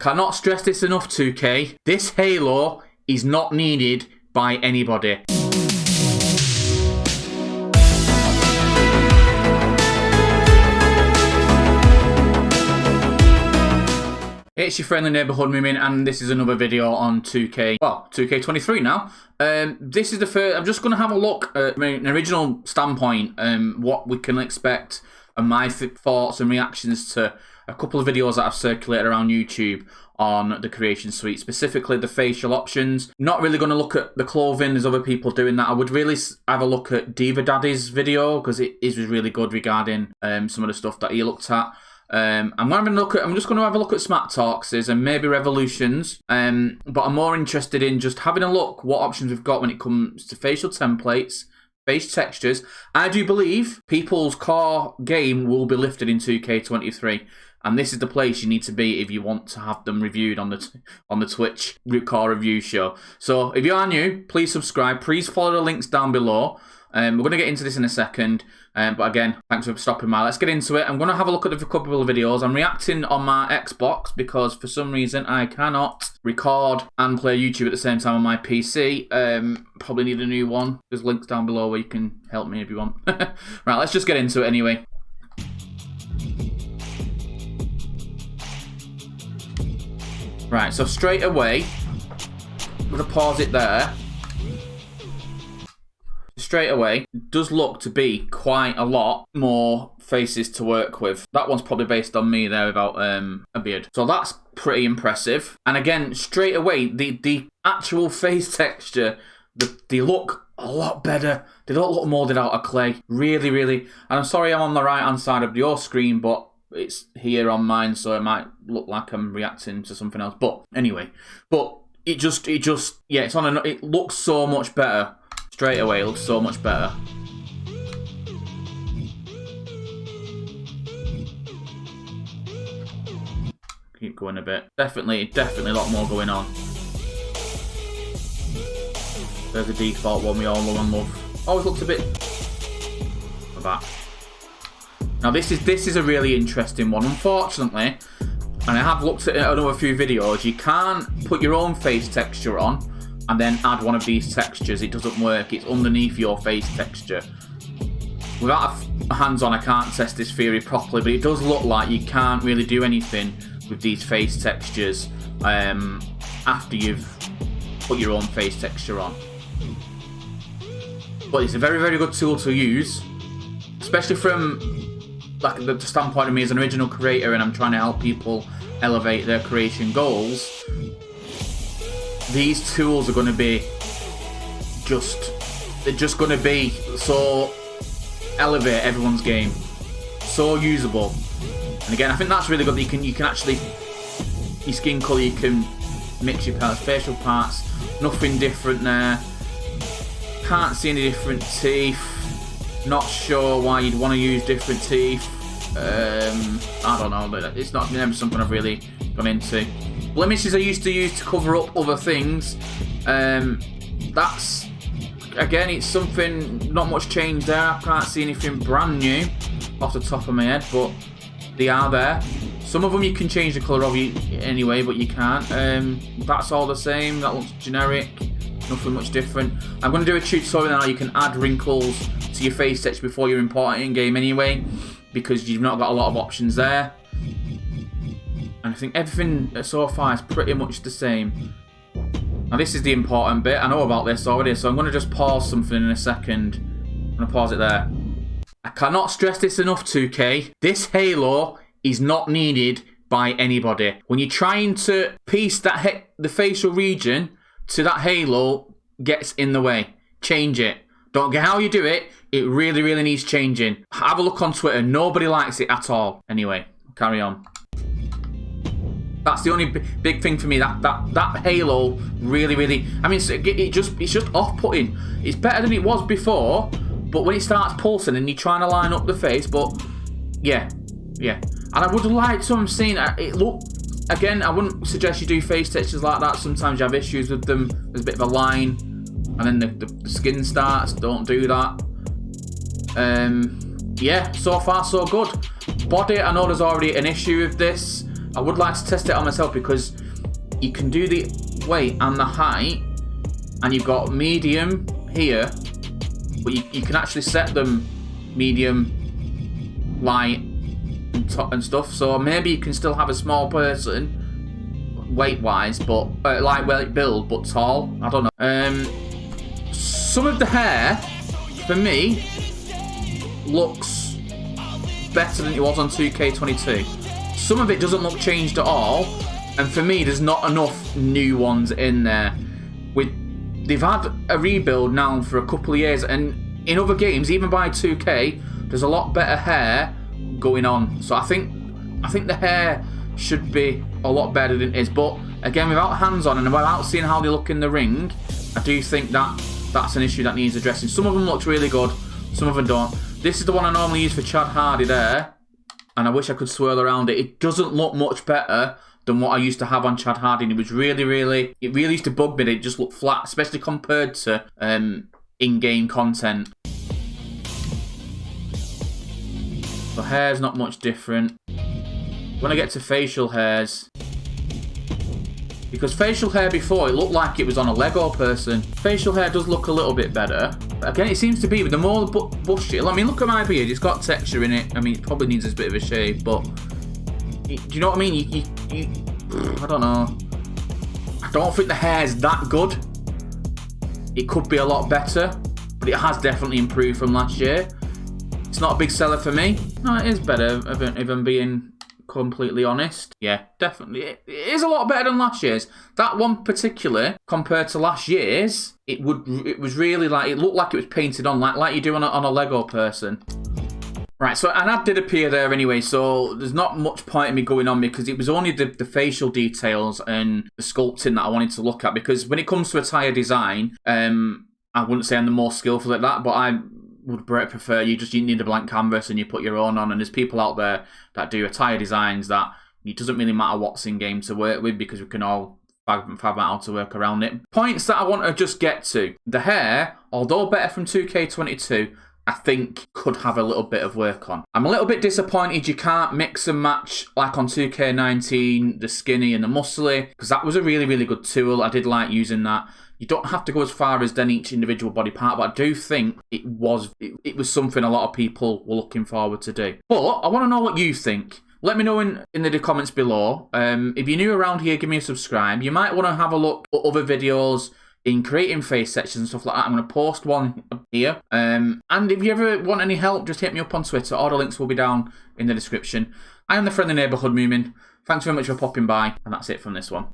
cannot stress this enough, 2K. This halo is not needed by anybody. It's your friendly neighbourhood Moomin, and this is another video on 2K23 now. This is the first. I'm just going to have a look at an original standpoint, what we can expect, and my thoughts and reactions to a couple of videos that I've circulated around YouTube on the creation suite, specifically the facial options. Not really going to look at the clothing, there's other people doing that. I would really have a look at Diva Daddy's video, because it is really good regarding some of the stuff that he looked at. I'm just going to have a look at Smacktalks and maybe Revolutions, but I'm more interested in just having a look what options we've got when it comes to facial templates, face textures. I do believe people's core game will be lifted in 2K23, and this is the place you need to be if you want to have them reviewed on the Twitch core review show. So if you are new, please subscribe. Please follow the links down below. We're going to get into this in a second, but again, thanks for stopping by. Let's get into it. I'm going to have a look at a couple of videos. I'm reacting on my Xbox because for some reason I cannot record and play YouTube at the same time on my PC. Probably need a new one. There's links down below where you can help me if you want. Right, let's just get into it anyway. Right, so straight away, I'm going to pause it there. Straight away, it does look to be quite a lot more faces to work with. That one's probably based on me there without a beard. So that's pretty impressive. And again, straight away, the actual face texture, they look a lot better. They don't look moulded out of clay. Really, really. And I'm sorry I'm on the right-hand side of your screen, but it's here on mine, so it might look like I'm reacting to something else. But anyway, it just yeah, it looks so much better. Straight away, it looks so much better. Keep going a bit. Definitely a lot more going on. There's the default one we all love and love. Always looks a bit like that. Now this is a really interesting one. Unfortunately, and I have looked at another few videos, you can't put your own face texture on and then add one of these textures. It doesn't work. It's underneath your face texture. Without a hands-on, I can't test this theory properly, but it does look like you can't really do anything with these face textures after you've put your own face texture on. But it's a very, very good tool to use, especially from like the standpoint of me as an original creator, and I'm trying to help people elevate their creation goals. These tools are going to be they're just going to be so elevate everyone's game, so usable. And again, I think that's really good that you can actually, your skin colour, you can mix your parts, facial parts, nothing different there. Can't see any different teeth. Not sure why you'd want to use different teeth. I don't know, but it's not never something I've really gone into. Blemishes I used to use to cover up other things. That's, again, it's something, not much change there. I can't see anything brand new off the top of my head, but they are there. Some of them you can change the colour of anyway, but you can't. That's all the same. That looks generic. Nothing much different. I'm going to do a tutorial now. You can add wrinkles to your face texture before you import it in game anyway, because you've not got a lot of options there. And I think everything so far is pretty much the same. Now this is the important bit. I know about this already, so I'm going to just pause something in a second. I'm going to pause it there. I cannot stress this enough, 2K. This halo is not needed by anybody. When you're trying to piece that the facial region to that halo, gets in the way. Change it. Don't care how you do it. It really, really needs changing. Have a look on Twitter. Nobody likes it at all. Anyway, carry on. That's the only big thing for me. That halo really, really. I mean, it's just off-putting. It's better than it was before, but when it starts pulsing and you're trying to line up the face, but yeah. And I would like to have seen it look. Again, I wouldn't suggest you do face textures like that. Sometimes you have issues with them. There's a bit of a line, and then the skin starts. Don't do that. Yeah, so far so good. Body, I know there's already an issue with this I would like to test it on myself because you can do the weight and the height, and you've got medium here, but you can actually set them medium, light, and top and stuff. So maybe you can still have a small person, weight-wise, but lightweight build, but tall. I don't know. Some of the hair, for me, looks better than it was on 2K22. Some of it doesn't look changed at all, and for me, there's not enough new ones in there. They've had a rebuild now for a couple of years, and in other games, even by 2K, there's a lot better hair going on. So I think the hair should be a lot better than it is. But again, without hands on and without seeing how they look in the ring, I do think that's an issue that needs addressing. Some of them look really good, some of them don't. This is the one I normally use for Chad Hardy there, and I wish I could swirl around it. It doesn't look much better than what I used to have on Chad Hardy. And it was really used to bug me that it just looked flat, especially compared to in-game content. The hair's not much different. When I get to facial hairs, because facial hair before, it looked like it was on a Lego person. Facial hair does look a little bit better. Again, it seems to be, with the more bushy, I mean, look at my beard, it's got texture in it. I mean, it probably needs a bit of a shave, but do you know what I mean? I don't know. I don't think the hair's that good. It could be a lot better, but it has definitely improved from last year. It's not a big seller for me. No, it is better, if I'm being completely honest. Yeah, definitely. It is a lot better than last year's. That one particular, compared to last year's, it was really like, it looked like it was painted on, like you do on a Lego person. Right, so an ad did appear there anyway, so there's not much point in me going on because it was only the facial details and the sculpting that I wanted to look at, because when it comes to attire design, I wouldn't say I'm the most skillful at that, but I would prefer you need a blank canvas and you put your own on, and there's people out there that do attire designs that it doesn't really matter what's in game to work with because we can all fab out how to work around it. Points that I want to just get to. The hair, although better from 2K22, I think could have a little bit of work on. I'm a little bit disappointed you can't mix and match like on 2K19, the skinny and the muscly, because that was a really good tool. I did like using that. You don't have to go as far as then each individual body part, but I do think it was something a lot of people were looking forward to do. But I want to know what you think. Let me know in the comments below. If you're new around here, give me a subscribe. You might want to have a look at other videos in creating face sections and stuff like that. I'm going to post one here. And if you ever want any help, just hit me up on Twitter. All the links will be down in the description. I am the friendly neighbourhood Moomin. Thanks very much for popping by, and that's it from this one.